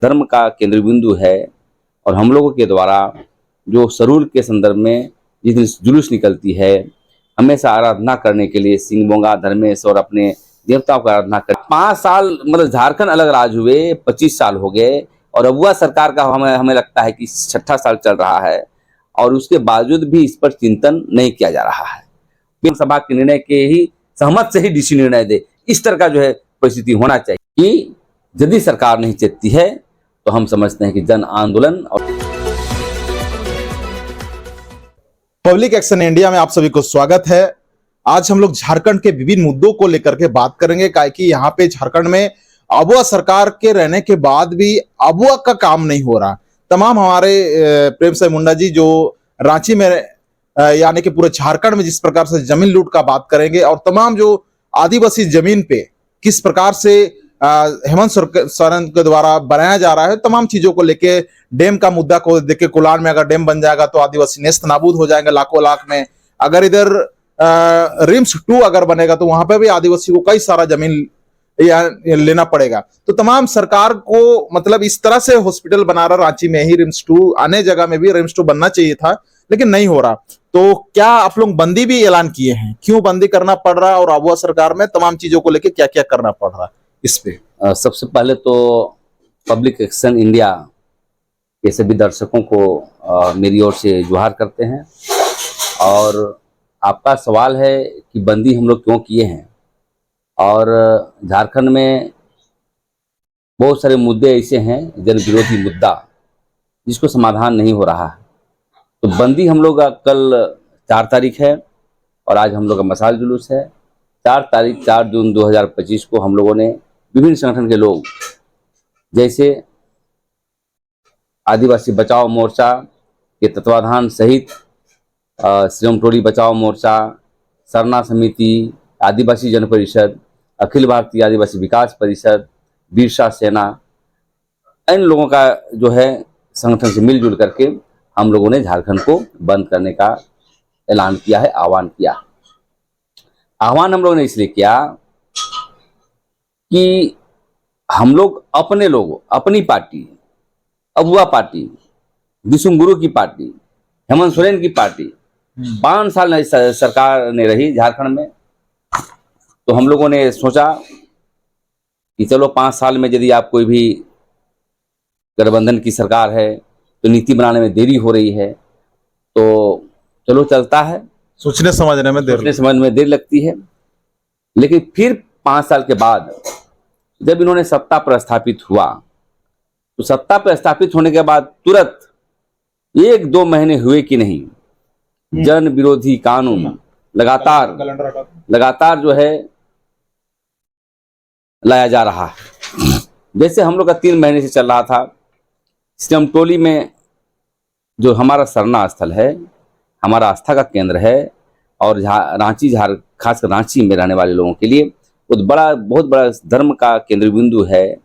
धर्म का केंद्र बिंदु है और हम लोगों के द्वारा जो सरूल के संदर्भ में जिस दिन जुलूस निकलती है, हमेशा आराधना करने के लिए सिंह बोंगा धर्मेश और अपने देवताओं का आराधना कर 5 साल मतलब झारखंड अलग राज्य हुए 25 साल हो गए और अबुआ सरकार का हमें लगता है कि 6ठा साल चल रहा है और उसके बावजूद भी इस पर चिंतन नहीं किया जा रहा है। सभा के निर्णय के ही सहमत से ही डीसी निर्णय दे, इस तरह का जो है परिस्थिति होना चाहिए कि यदि सरकार नहीं चेतती है तो हम समझते हैं कि जन आंदोलन और पब्लिक एक्शन इंडिया में आप सभी को स्वागत है। आज हम लोग झारखंड के विभिन्न मुद्दों को लेकर के बात करेंगे, काहे कि यहाँ पे झारखंड में अबुआ सरकार के रहने के बाद भी अबुआ का काम नहीं हो रहा। तमाम हमारे प्रेम साई मुंडा जी जो रांची में यानी कि पूरे झारखंड में जिस प्रकार से जमीन लूट का बात करेंगे और तमाम जो आदिवासी जमीन पे किस प्रकार से हेमंत सोरेन के द्वारा बनाया जा रहा है, तमाम चीजों को लेके डैम का मुद्दा को देखे, कोलान में अगर डैम बन जाएगा तो आदिवासी नेस्त नाबूद हो जाएंगे लाखों लाख में। अगर इधर रिम्स 2 अगर बनेगा तो वहां पे भी आदिवासी को कई सारा जमीन लेना पड़ेगा। तो तमाम सरकार को मतलब इस तरह से हॉस्पिटल बना रहा, रांची में ही रिम्स 2, अन्य जगह में भी रिम्स 2 बनना चाहिए था लेकिन नहीं हो रहा। तो क्या आप लोग बंदी भी ऐलान किए हैं? क्यों बंदी करना पड़ रहा और अबुआ सरकार में तमाम चीजों को लेके क्या क्या करना पड़ रहा इस पे? सबसे पहले तो पब्लिक एक्शन इंडिया के सभी दर्शकों को मेरी ओर से जुहार करते हैं। और आपका सवाल है कि बंदी हम लोग क्यों किए हैं, और झारखंड में बहुत सारे मुद्दे ऐसे हैं जन विरोधी मुद्दा जिसको समाधान नहीं हो रहा है। तो बंदी हम लोग कल 4 तारीख है और आज हम लोग का मशाल जुलूस है। 4 जून 2025 को हम लोगों ने विभिन्न संगठन के लोग जैसे आदिवासी बचाओ मोर्चा के तत्वाधान सहित श्रीराम टोली बचाओ मोर्चा, सरना समिति, आदिवासी जन परिषद, अखिल भारतीय आदिवासी विकास परिषद, बिरसा सेना, इन लोगों का जो है संगठन से मिलजुल करके हम लोगों ने झारखंड को बंद करने का ऐलान किया है, आह्वान किया। आह्वान हम लोगों ने इसलिए किया कि हम लोग अपने लोग, अपनी पार्टी अबुआ पार्टी, विष्णु गुरु की पार्टी, हेमंत सोरेन की पार्टी 5 साल सरकार ने रही झारखंड में। तो हम लोगों ने सोचा कि चलो 5 साल में यदि आप कोई भी गठबंधन की सरकार है तो नीति बनाने में देरी हो रही है, तो चलो चलता है, सोचने समझने में देर लगती है। लेकिन फिर 5 साल के बाद जब इन्होंने सत्ता पर स्थापित हुआ तो सत्ता पर स्थापित होने के बाद तुरंत 1-2 महीने हुए कि नहीं, जन विरोधी कानून लगातार जो है लाया जा रहा है। जैसे हम लोग का 3 महीने से चल रहा था, श्रीराम टोली में जो हमारा सरना स्थल है, हमारा आस्था का केंद्र है और खासकर रांची में रहने वाले लोगों के लिए बहुत बड़ा धर्म का केंद्र बिंदु है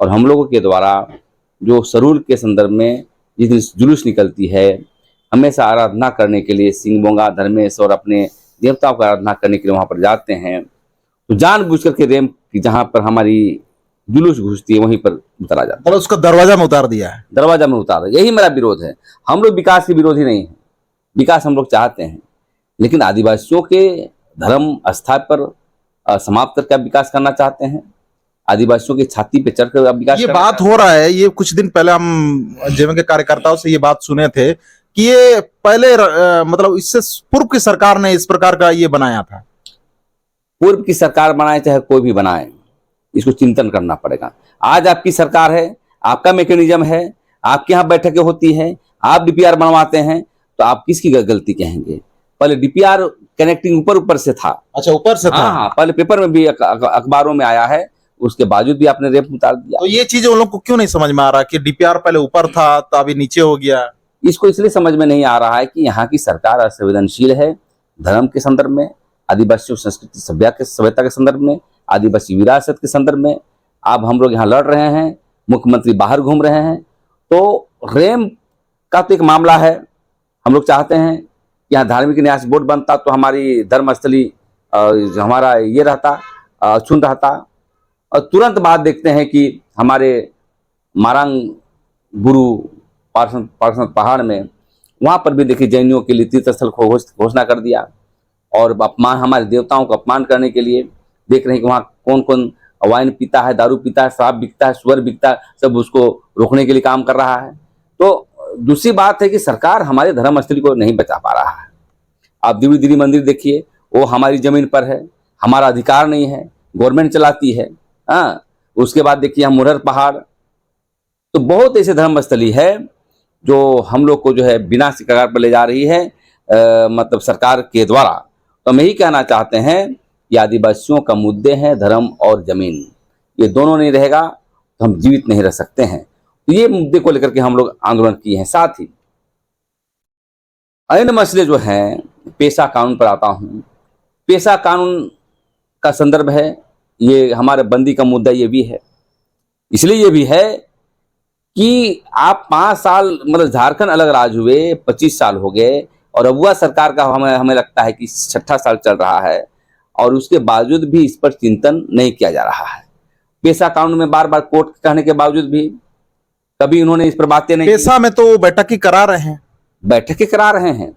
और हम लोगों के द्वारा जो सरूल के संदर्भ में जिस दिन जुलूस निकलती है, हमेशा आराधना करने के लिए सिंह बोंगा धर्मेश और अपने देवताओं का आराधना करने के लिए वहाँ पर जाते हैं। तो जानबूझ करके रेम जहाँ पर हमारी जुलूस घुसती है वहीं पर उतारा जाता है। उसका दरवाजा में उतार दिया है, दरवाजा में उतार। यही मेरा विरोध है। हम लोग विकास के विरोधी नहीं है, विकास हम लोग चाहते हैं, लेकिन आदिवासियों के धर्म आस्था पर समाप्त करके आप विकास करना चाहते हैं, आदिवासियों की छाती पे चढ़कर आप विकास। ये बात हो रहा है, ये कुछ दिन पहले हम जेएमएम के कार्यकर्ताओं से ये बात सुने थे कि ये पहले मतलब इससे पूर्व की सरकार ने इस प्रकार का ये बनाया था। पूर्व की सरकार बनाए चाहे कोई भी बनाए, इसको चिंतन करना पड़ेगा। आज आपकी सरकार है, आपका मैकेनिज्म है, आपके यहाँ बैठकें होती है, आप डीपीआर बनवाते हैं, तो आप किसकी गलती कहेंगे? पहले डीपीआर कनेक्टिंग ऊपर से था। अच्छा, ऊपर से था। हाँ, पहले पेपर में भी अखबारों में आया है, उसके बावजूद भी आपने रेप उतार दिया। तो ये चीजें उन लोग को क्यों नहीं समझ में आ रहा कि डीपीआर पहले ऊपर था तो अभी नीचे हो गया? इसको इसलिए समझ में नहीं आ रहा है कि यहाँ की सरकार असंवेदनशील है धर्म के संदर्भ में, आदिवासी संस्कृति सभ्यता के संदर्भ में, आदिवासी विरासत के संदर्भ में। अब हम लोग यहाँ लड़ रहे हैं, मुख्यमंत्री बाहर घूम रहे हैं, तो रेम का तो एक मामला है। हम लोग चाहते हैं कि यहाँ धार्मिक न्यास बोर्ड बनता तो हमारी धर्मस्थली हमारा ये रहता, छून रहता। और तुरंत बाद देखते हैं कि हमारे मारांग गुरु पार्श्वनाथ पहाड़ में, वहाँ पर भी देखिए जैनियों के लिए तीर्थ स्थल घोषणा कर दिया। और अपमान, हमारे देवताओं का अपमान करने के लिए देख रहे हैं कि वहाँ कौन कौन वाइन पीता है, दारू पीता है, शराब बिकता है, सुअर बिकता है, सब उसको रोकने के लिए काम कर रहा है। तो दूसरी बात है कि सरकार हमारे धर्म स्थल को नहीं बचा पा रहा है। आप देवी मंदिर देखिए, वो हमारी जमीन पर है, हमारा अधिकार नहीं है, गवर्नमेंट चलाती है। हाँ, उसके बाद देखिए हम मुरहर पहाड़, तो बहुत ऐसे धर्मस्थली है जो हम लोग को जो है विनाश की कगार पर ले जा रही है, मतलब सरकार के द्वारा। तो हम यही कहना चाहते हैं कि आदिवासियों का मुद्दे हैं धर्म और जमीन, ये दोनों नहीं रहेगा तो हम जीवित नहीं रह सकते हैं। तो ये मुद्दे को लेकर के हम लोग आंदोलन किए हैं। साथ ही अन्य मसले जो हैं, पेशा कानून पर आता हूँ। पेशा कानून का संदर्भ है, ये हमारे बंदी का मुद्दा ये भी है। इसलिए ये भी है कि आप 5 साल, मतलब झारखंड अलग राज्य हुए 25 साल हो गए, और अबुआ सरकार का हमें लगता है कि 6ठा साल चल रहा है, और उसके बावजूद भी इस पर चिंतन नहीं किया जा रहा है। पेशा कानून में बार बार कोर्ट कहने के बावजूद भी कभी उन्होंने इस पर बातें नहीं। पेशा में तो बैठक ही करा रहे हैं, बैठकें करा रहे हैं,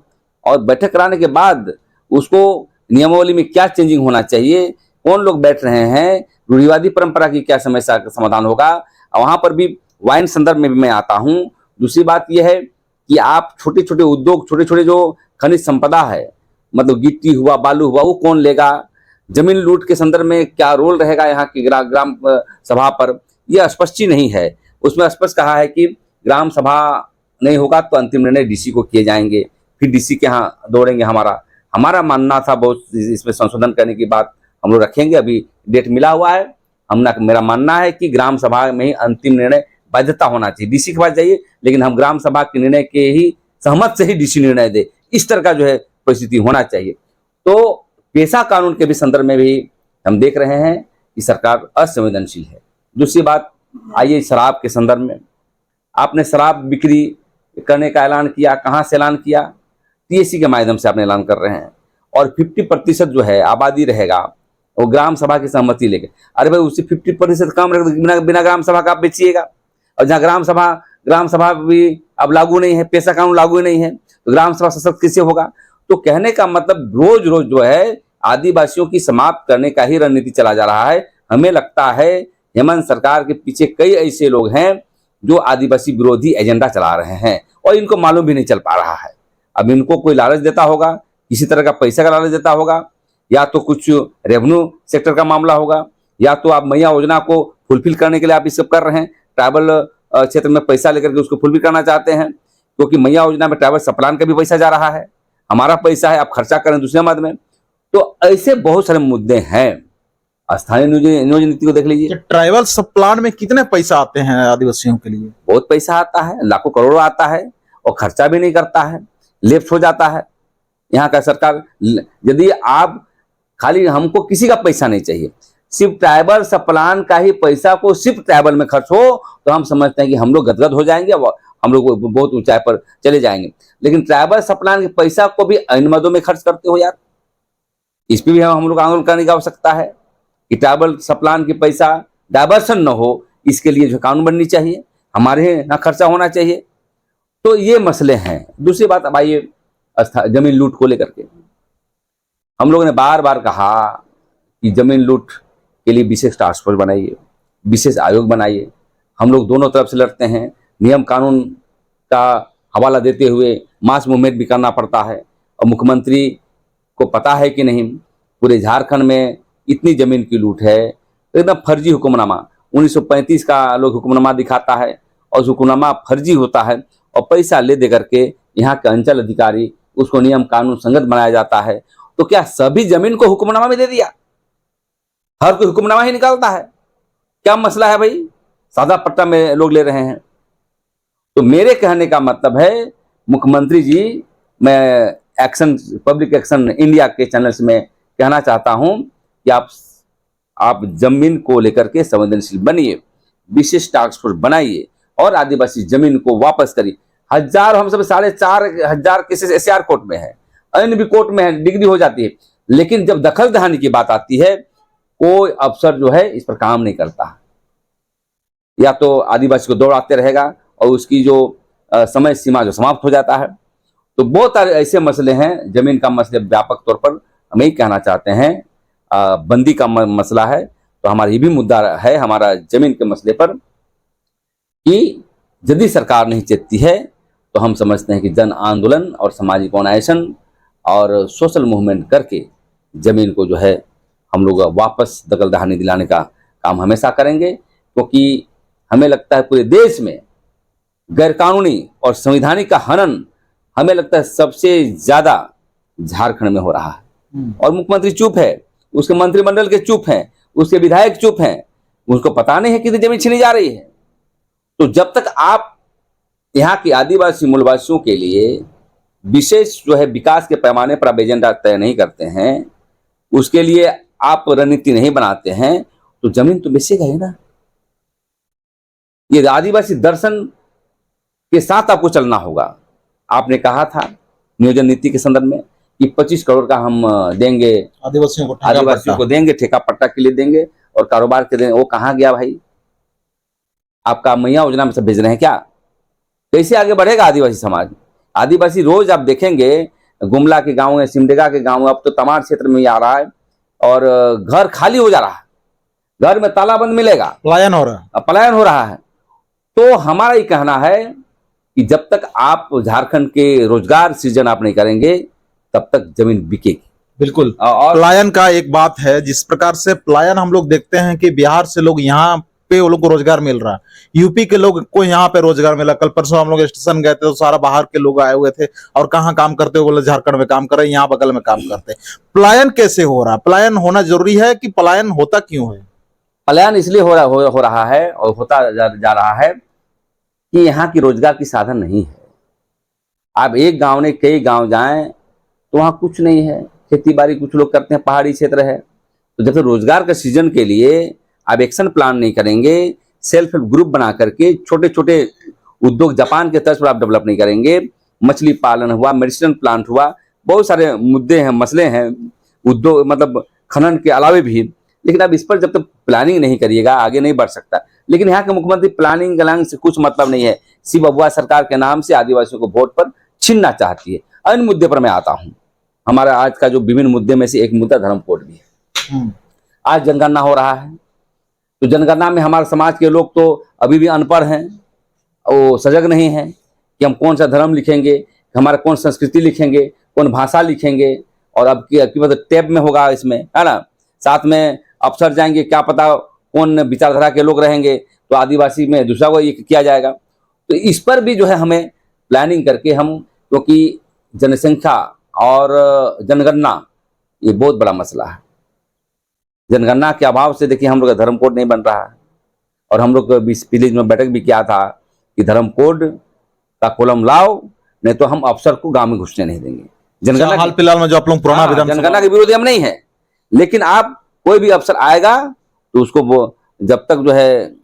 और बैठक कराने के बाद उसको नियमावली में क्या चेंजिंग होना चाहिए, कौन लोग बैठ रहे हैं, रूढ़िवादी परंपरा की क्या समस्या का समाधान होगा, वहां पर भी वाइन संदर्भ में भी मैं आता हूं। दूसरी बात यह है कि आप छोटे छोटे उद्योग, छोटे छोटे जो खनिज संपदा है, मतलब गिट्टी हुआ, बालू हुआ, वो कौन लेगा, जमीन लूट के संदर्भ में क्या रोल रहेगा यहाँ की ग्राम सभा पर, यह स्पष्ट ही नहीं है। उसमें स्पष्ट कहा है कि ग्राम सभा नहीं होगा तो अंतिम निर्णय डीसी को किए जाएंगे, फिर डीसी के यहाँ दौड़ेंगे। हमारा मानना था, बहुत इसमें संशोधन करने की बात हम लोग रखेंगे, अभी डेट मिला हुआ है। मेरा मानना है कि ग्राम सभा में ही अंतिम निर्णय बाध्यता होना चाहिए। डीसी के पास जाइए, लेकिन हम ग्राम सभा के निर्णय के ही सहमत से ही डीसी निर्णय दे, इस तरह का जो है परिस्थिति होना चाहिए। तो पेशा कानून के भी संदर्भ में भी हम देख रहे हैं कि सरकार असंवेदनशील है। दूसरी बात, आइए शराब के संदर्भ में। आपने शराब बिक्री करने का ऐलान किया, कहाँ से ऐलान किया? टीएससी के माध्यम से आपने ऐलान कर रहे हैं, और 50% जो है आबादी रहेगा वो ग्राम सभा की सहमति लेके। अरे भाई, उससे 50% कम रख, बिना ग्राम सभा का आप बेचिएगा। और जहाँ ग्राम सभा भी अब लागू नहीं है, पेशा कानून लागू नहीं है, तो ग्राम सभा सशक्त कैसे होगा? तो कहने का मतलब रोज रोज जो है आदिवासियों की समाप्त करने का ही रणनीति चला जा रहा है। हमें लगता है हेमंत सरकार के पीछे कई ऐसे लोग हैं जो आदिवासी विरोधी एजेंडा चला रहे हैं, और इनको मालूम भी नहीं चल पा रहा है। अब इनको कोई लालच देता होगा, किसी तरह का पैसा का लालच देता होगा, या तो कुछ रेवेन्यू सेक्टर का मामला होगा, या तो आप मैया योजना को फुलफिल करने के लिए आप ये सब कर रहे हैं। ट्राइबल क्षेत्र में पैसा लेकर के उसको फुलफिल करना चाहते हैं, क्योंकि मैया योजना में ट्राइबल सप्लान का भी पैसा जा रहा है, हमारा पैसा है, आप खर्चा करें दूसरे मद में। तो ऐसे बहुत सारे मुद्दे हैं। स्थानीय नियोजन नीति को देख लीजिए, ट्राइबल सब प्लान में कितने पैसा आते हैं आदिवासियों के लिए? बहुत पैसा आता है, लाखों करोड़ों आता है, और खर्चा भी नहीं करता है, लेफ्ट हो जाता है यहाँ का सरकार। यदि आप खाली, हमको किसी का पैसा नहीं चाहिए, सिर्फ ट्राइबल सप्लान का ही पैसा को सिर्फ ट्राइबल में खर्च हो, तो हम समझते हैं कि हम लोग गदगद हो जाएंगे, हम लोग बहुत ऊंचाई पर चले जाएंगे। लेकिन ट्राइबल सप्लान के पैसा को भी अन्य मदों में खर्च करते हो यार, इस पर भी हम लोग आंदोलन करने की आवश्यकता है कि ट्राइबल सप्लान के पैसा डाइवर्सन न हो, इसके लिए जो कानून बननी चाहिए, हमारे यहाँ खर्चा होना चाहिए। तो ये मसले हैं। दूसरी बात, अब आइए जमीन लूट को लेकर के। हम लोगों ने बार बार कहा कि जमीन लूट के लिए विशेष टास्क फोर्स बनाइए, विशेष आयोग बनाइए। हम लोग दोनों तरफ से लड़ते हैं, नियम कानून का हवाला देते हुए मास मूवमेंट भी करना पड़ता है। और मुख्यमंत्री को पता है कि नहीं, पूरे झारखंड में इतनी जमीन की लूट है, एकदम फर्जी हुक्मनामा 1935 का लोग हुक्मनामा दिखाता है, और हुक्मनामा फर्जी होता है, और पैसा ले दे करके यहाँ के अंचल अधिकारी उसको नियम कानून संगत बनाया जाता है। तो क्या सभी जमीन को हुक्मनामा में दे दिया? हर कोई हुक्मनामा ही निकालता है? क्या मसला है भाई? सादा पट्टा में लोग ले रहे हैं। तो मेरे कहने का मतलब है, मुख्यमंत्री जी, मैं पब्लिक एक्शन इंडिया के चैनल से मैं कहना चाहता हूं कि आप जमीन को लेकर के संवेदनशील बनिए, विशेष टास्क फोर्स बनाइए, और आदिवासी जमीन को वापस करिए। हम सब 4,500 केसेस एसआर कोर्ट में है, अन्य भी कोर्ट में है, डिग्री हो जाती है, लेकिन जब दखल दहानी की बात आती है, कोई अफसर जो है इस पर काम नहीं करता। या तो आदिवासी को दौड़ाते रहेगा और उसकी जो समय सीमा जो समाप्त हो जाता है। तो बहुत सारे ऐसे मसले हैं, जमीन का मसले व्यापक तौर पर हम यही कहना चाहते हैं। बंदी का मसला है, तो हमारा ये भी मुद्दा है हमारा जमीन के मसले पर कि यदि सरकार नहीं चेतती है तो हम समझते हैं कि जन आंदोलन और सामाजिक ऑर्गेनाइजेशन और सोशल मूवमेंट करके जमीन को जो है हम लोग वापस दखल दहानी दिलाने का काम हमेशा करेंगे, क्योंकि हमें लगता है पूरे देश में गैरकानूनी और संवैधानिक का हनन हमें लगता है सबसे ज्यादा झारखंड में हो रहा है। और मुख्यमंत्री चुप है, उसके मंत्रिमंडल के चुप हैं, उसके विधायक चुप हैं, उनको पता नहीं है कितनी जमीन छीनी जा रही है। तो जब तक आप यहाँ के आदिवासी मूलवासियों के लिए विशेष जो है विकास के पैमाने पर आप एजेंडा तय नहीं करते हैं, उसके लिए आप रणनीति नहीं बनाते हैं, तो जमीन तो बेचेगा ही ना। ये आदिवासी दर्शन के साथ आपको चलना होगा। आपने कहा था नियोजन नीति के संदर्भ में कि 25 करोड़ का हम देंगे आदिवासियों को देंगे, ठेका पट्टा के लिए देंगे और कारोबार के देंगे। वो कहाँ गया भाई? आपका मैया योजना में सब भेज रहे हैं क्या? कैसे आगे बढ़ेगा आदिवासी समाज? आदिवासी रोज आप देखेंगे गुमला के गांव है, सिमडेगा के गांव है, अब तो तमाम क्षेत्र में आ रहा है और घर खाली हो जा रहा है, घर में तालाबंद मिलेगा, पलायन हो रहा है। तो हमारा ये कहना है कि जब तक आप झारखंड के रोजगार सृजन आप नहीं करेंगे तब तक जमीन बिकेगी। बिल्कुल। और पलायन का एक बात है, जिस प्रकार से पलायन हम लोग देखते हैं कि बिहार से लोग यहाँ पे वो लोग को रोजगार मिल रहा है, यूपी के लोग को यहाँ पे रोजगार मिला। कल परसों हम लोग स्टेशन गए थे तो सारा बाहर के लोग आए हुए थे और कहाँ काम करते हो बोले झारखंड में काम कर रहे हैं, यहाँ बगल में काम करते हैं। पलायन कैसे हो रहा है? पलायन होना जरूरी है कि पलायन होता क्यों है? पलायन इसलिए हो रहा है और होता जा रहा है कि यहाँ की रोजगार की साधन नहीं है। आप एक गांव ने कई गांव जाएं तो वहां कुछ नहीं है, खेती बाड़ी कुछ लोग करते हैं, पहाड़ी क्षेत्र है। तो जब तक रोजगार का सृजन के लिए आप एक्शन प्लान नहीं करेंगे, सेल्फ हेल्प ग्रुप बना करके छोटे छोटे उद्योग जापान के तर्ज पर आप डेवलप नहीं करेंगे, मछली पालन हुआ, मेडिसिनल प्लांट हुआ, बहुत सारे मुद्दे हैं, मसले हैं उद्योग मतलब खनन के अलावे भी, लेकिन अब इस पर जब तक प्लानिंग नहीं करिएगा आगे नहीं बढ़ सकता। लेकिन यहाँ के मुख्यमंत्री प्लानिंग गलांग से कुछ मतलब नहीं है, सिर्फ अबुआ सरकार के नाम से आदिवासियों को वोट पर छीनना चाहती है। अन्य मुद्दे पर मैं आता हूँ। हमारा आज का जो विभिन्न मुद्दे में से एक मुद्दा धर्म कोड भी है। आज जनगणना हो रहा है, तो जनगणना में हमारे समाज के लोग तो अभी भी अनपढ़ हैं, वो सजग नहीं है कि हम कौन सा धर्म लिखेंगे, हमारा कौन संस्कृति लिखेंगे, कौन भाषा लिखेंगे, और अब की मतलब टैब में होगा इसमें, है ना। साथ में अफसर जाएंगे, क्या पता कौन विचारधारा के लोग रहेंगे, तो आदिवासी में दूसरा को ये किया जाएगा। तो इस पर भी जो है हमें प्लानिंग करके हम, क्योंकि जनसंख्या और जनगणना ये बहुत बड़ा मसला है। जनगणना के अभाव से देखिए हम लोग का धर्म कोड नहीं बन रहा है, और हम लोग विलेज में बैठक भी किया था कि धर्म कोड का कॉलम लाओ, नहीं तो हम अफसर को गांव में घुसने नहीं देंगे। जनगणना हाल फिलहाल में जो आप लोग पुराना जनगणना के विरोधी हम नहीं है, लेकिन आप कोई भी अफसर आएगा तो उसको वो जब तक जो है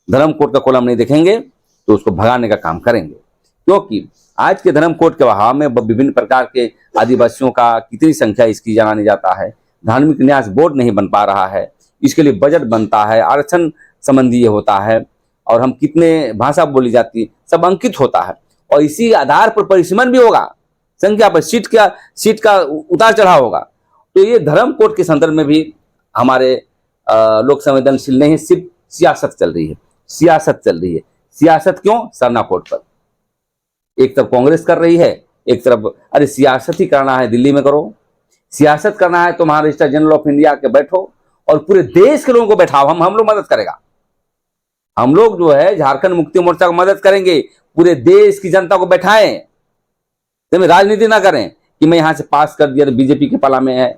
धर्म कोड का कॉलम नहीं देखेंगे तो उसको भगाने का काम करेंगे। क्योंकि आज के धर्म कोड के बहाव में विभिन्न प्रकार के आदिवासियों का कितनी संख्या इसकी जाना नहीं जाता है, धार्मिक न्यास बोर्ड नहीं बन पा रहा है, इसके लिए बजट बनता है, आरक्षण संबंधी होता है, और हम कितने भाषा बोली जाती है सब अंकित होता है, और इसी आधार पर परिसीमन भी होगा, संख्या पर सीट का उतार चढ़ाव होगा। तो ये धर्म कोड के संदर्भ में भी हमारे लोग संवेदनशील नहीं है, सिर्फ सियासत चल रही है, सियासत चल रही है। सियासत क्यों? सरना कोड पर एक तरफ कांग्रेस कर रही है, एक तरफ अरे सियासत ही करना है दिल्ली में करो, सियासत करना है तो महाराष्ट्र जनरल ऑफ इंडिया के बैठो और पूरे देश के लोगों को बैठाओ, हम लोग मदद करेगा। हम लोग जो है झारखंड मुक्ति मोर्चा को मदद करेंगे, पूरे देश की जनता को बैठाएं, राजनीति ना करें कि मैं यहां से पास कर दिया तो बीजेपी के पाला में है।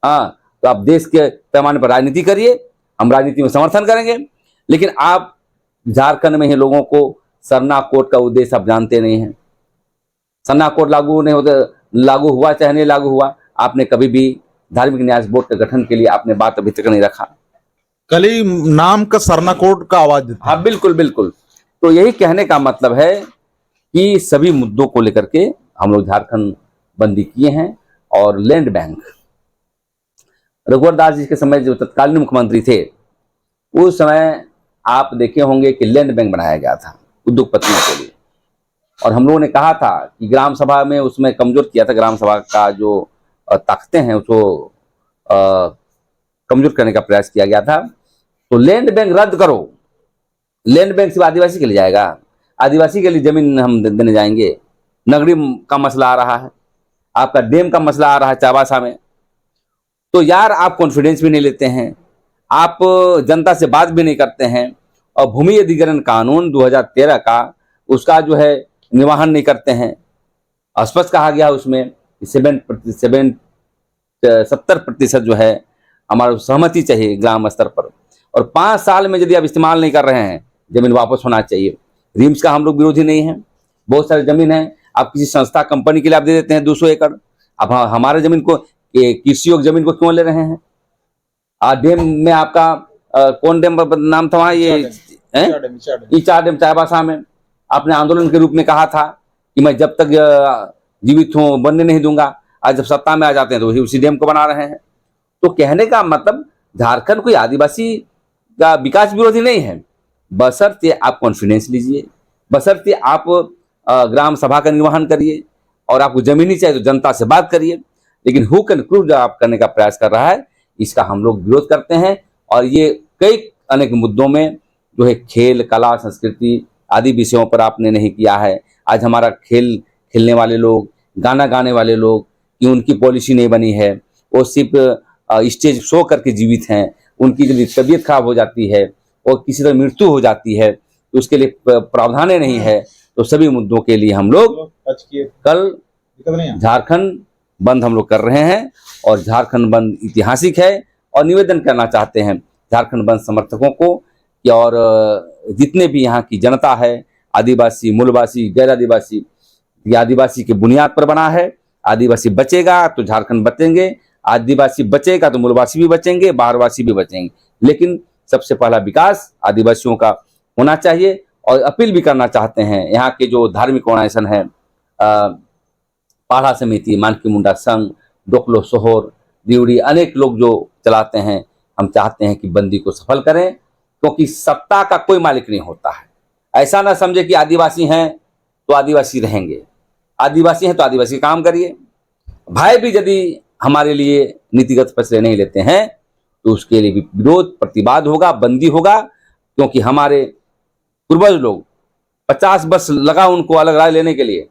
हाँ, तो आप देश के पैमाने पर राजनीति करिए, हम राजनीति में समर्थन करेंगे, लेकिन आप झारखंड में ही लोगों को सरना कोड का उद्देश्य आप जानते नहीं हैं। सरना कोड लागू नहीं होता, लागू हुआ चाहे नहीं लागू हुआ, आपने कभी भी धार्मिक न्यास बोर्ड के गठन के लिए आपने बात अभी तक नहीं रखा। कल ही नाम का सरना कोड का आवाज देता। हाँ बिल्कुल बिल्कुल। तो यही कहने का मतलब है कि सभी मुद्दों को लेकर के हम लोग झारखंड बंदी किए हैं। और लैंड बैंक, रघुवर दास जी के समय जो तत्कालीन मुख्यमंत्री थे, उस समय आप देखे होंगे कि लैंड बैंक बनाया गया था उद्योगपतियों के लिए, और हम लोगों ने कहा था कि ग्राम सभा में उसमें कमजोर किया था, ग्राम सभा का जो ताकतें हैं उसको कमजोर करने का प्रयास किया गया था। तो लैंड बैंक रद्द करो, लैंड बैंक सिर्फ आदिवासी के लिए जाएगा, आदिवासी के लिए जमीन हम देने जाएंगे। नगरी का मसला आ रहा है, आपका डैम का मसला आ रहा है चाबासा में, तो यार आप कॉन्फिडेंस भी नहीं लेते हैं, आप जनता से बात भी नहीं करते हैं, और भूमि अधिग्रहण कानून 2013 का उसका जो है निर्वहन नहीं करते हैं। स्पष्ट कहा गया उसमें 70% जो है हमारा सहमति चाहिए ग्राम स्तर पर, और 5 साल में यदि आप इस्तेमाल नहीं कर रहे हैं जमीन वापस होना चाहिए। रिम्स का हम लोग विरोधी नहीं है, बहुत सारी जमीन है, आप किसी संस्था कंपनी के लिए आप दे देते हैं 200 एकड़, अब हमारे जमीन को कृषि योग्य जमीन को क्यों ले रहे हैं? डैम में आपका कौन डैम नाम था वहाँ, ये ईचा डैम चाईबासा में आपने आंदोलन के रूप में कहा था कि मैं जब तक जीवित हूँ बनने नहीं दूंगा, आज जब सत्ता में आ जाते हैं तो उसी डैम को बना रहे हैं। तो कहने का मतलब झारखंड कोई आदिवासी का विकास विरोधी नहीं है, बशर्ते आप कॉन्फिडेंस लीजिए, बशर्ते आप ग्राम सभा का निर्वहन करिए, और आपको जमीनी चाहिए तो जनता से बात करिए। लेकिन हुक एंड क्रूज जो आप करने का प्रयास कर रहा है, इसका हम लोग विरोध करते हैं। और ये कई अनेक मुद्दों में जो है खेल, कला, संस्कृति आदि विषयों पर आपने नहीं किया है। आज हमारा खेल खेलने वाले लोग, गाना गाने वाले लोग कि उनकी पॉलिसी नहीं बनी है, वो सिर्फ स्टेज शो करके जीवित हैं, उनकी यदि तबीयत खराब हो जाती है और किसी तरह मृत्यु हो जाती है तो उसके लिए प्रावधान नहीं है। तो सभी मुद्दों के लिए हम लोग कल झारखंड बंद हम लोग कर रहे हैं, और झारखंड बंद ऐतिहासिक है। और निवेदन करना चाहते हैं झारखंड बंद समर्थकों को कि और जितने भी यहाँ की जनता है, आदिवासी, मूलवासी, गैर आदिवासी, ये आदिवासी की बुनियाद पर बना है। आदिवासी बचेगा तो झारखंड बचेंगे, आदिवासी बचेगा तो मूलवासी भी बचेंगे, बाहरवासी भी बचेंगे। लेकिन सबसे पहला विकास आदिवासियों का होना चाहिए। और अपील भी करना चाहते हैं यहाँ के जो धार्मिक ऑर्गेनाइजेशन है, पाढ़ा समिति, मानकी मुंडा संघ, डोकलो सोहर, दिवड़ी, अनेक लोग जो चलाते हैं, हम चाहते हैं कि बंदी को सफल करें, क्योंकि सत्ता का कोई मालिक नहीं होता है। ऐसा ना समझे कि आदिवासी हैं तो आदिवासी रहेंगे, आदिवासी हैं तो आदिवासी काम करिए। भाई भी यदि हमारे लिए नीतिगत फैसले नहीं लेते हैं तो उसके लिए भी विरोध, प्रतिवाद होगा, बंदी होगा। क्योंकि हमारे पूर्वज लोग 50 वर्ष लगा उनको अलग राय लेने के लिए,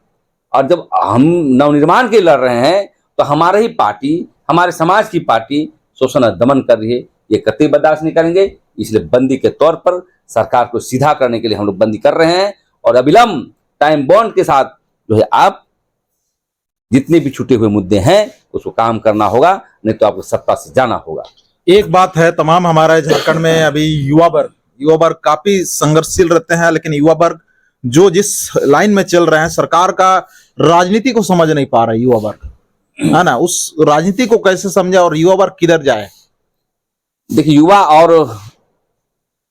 और जब हम नवनिर्माण के लड़ रहे हैं तो हमारे ही पार्टी, हमारे समाज की पार्टी शोषण और दमन कर रही है, ये कतई बर्दाश्त नहीं करेंगे। इसलिए बंदी के तौर पर सरकार को सीधा करने के लिए हम लोग बंदी कर रहे हैं, और अविलंब टाइम बॉन्ड के साथ जो है आप जितने भी छूटे हुए मुद्दे हैं उसको काम करना होगा, नहीं तो आपको सत्ता से जाना होगा। एक बात है, तमाम हमारे झारखंड में अभी युवा वर्ग काफी संघर्षशील रहते हैं, लेकिन युवा वर्ग जो जिस लाइन में चल रहे हैं, सरकार का राजनीति को समझ नहीं पा रहा है युवा वर्ग, है ना। उस राजनीति को कैसे समझे और युवा वर्ग किधर जाए? देखिए, युवा और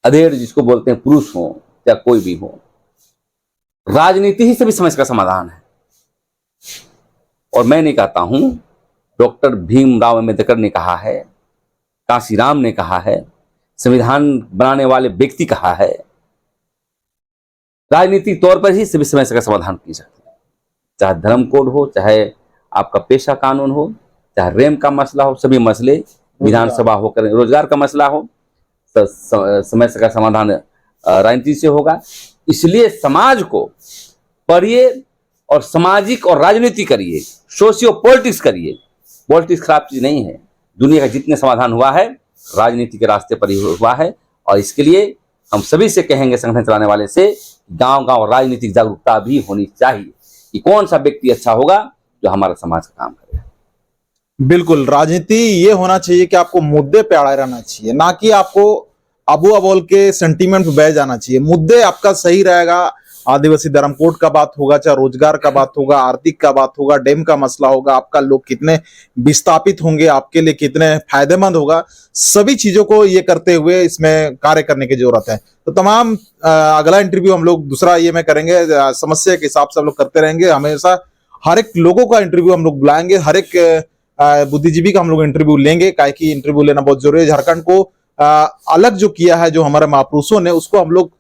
अधेड़ जिसको बोलते हैं, पुरुष हो या कोई भी हो, राजनीति ही सभी समस्या का समाधान है। और मैं नहीं कहता हूं, डॉक्टर भीमराव अम्बेडकर ने कहा है, काशीराम ने कहा है, संविधान बनाने वाले व्यक्ति कहा है, राजनीतिक तौर पर ही सभी समस्या का समाधान की जाती है। चाहे धर्म कोड हो, चाहे आपका पेशा कानून हो, चाहे रेम का मसला हो, सभी मसले विधानसभा होकर, रोजगार का मसला हो, समस्या का समाधान राजनीति से होगा। इसलिए समाज को पढ़िए और सामाजिक और राजनीति करिए, सोशियो पॉलिटिक्स करिए। पॉलिटिक्स खराब चीज नहीं है, दुनिया का जितने समाधान हुआ है राजनीति के रास्ते पर ही हुआ है। और इसके लिए हम सभी से कहेंगे, संगठन चलाने वाले से, गांव गांव राजनीतिक जागरूकता भी होनी चाहिए कि कौन सा व्यक्ति अच्छा होगा जो हमारा समाज का काम करेगा। बिल्कुल, राजनीति ये होना चाहिए कि आपको मुद्दे पे अड़े रहना चाहिए, ना कि आपको अबू अबोल के सेंटीमेंट पे बह जाना चाहिए। मुद्दे आपका सही रहेगा, आदिवासी धर्म कोड का बात होगा, चाहे रोजगार का बात होगा, आर्थिक का बात होगा, डैम का मसला होगा, आपका लोग कितने विस्थापित होंगे, आपके लिए कितने फायदेमंद होगा, सभी चीजों को ये करते हुए इसमें कार्य करने की जरूरत है। तो तमाम अगला इंटरव्यू हम लोग दूसरा ये में करेंगे, समस्या के हिसाब से हम लोग करते रहेंगे। हमेशा हर एक लोगों का इंटरव्यू हम लोग बुलाएंगे, हर एक बुद्धिजीवी का हम लोग इंटरव्यू लेंगे, काहे कि इंटरव्यू लेना बहुत जरूरी है। झारखंड को अलग जो किया है जो हमारे महापुरुषों ने, उसको हम लोग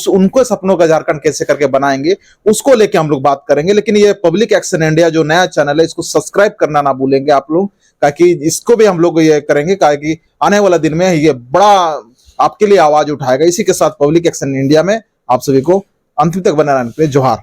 उनको सपनों का झारखंड कैसे करके बनाएंगे उसको लेके हम लोग बात करेंगे। लेकिन ये पब्लिक एक्शन इंडिया जो नया चैनल है, इसको सब्सक्राइब करना ना भूलेंगे आप लोग, ताकि इसको भी हम लोग ये करेंगे, ताकि आने वाला दिन में ये बड़ा आपके लिए आवाज उठाएगा। इसी के साथ पब्लिक एक्शन इंडिया में आप सभी को अंत तक बने रहने के लिए जोहार।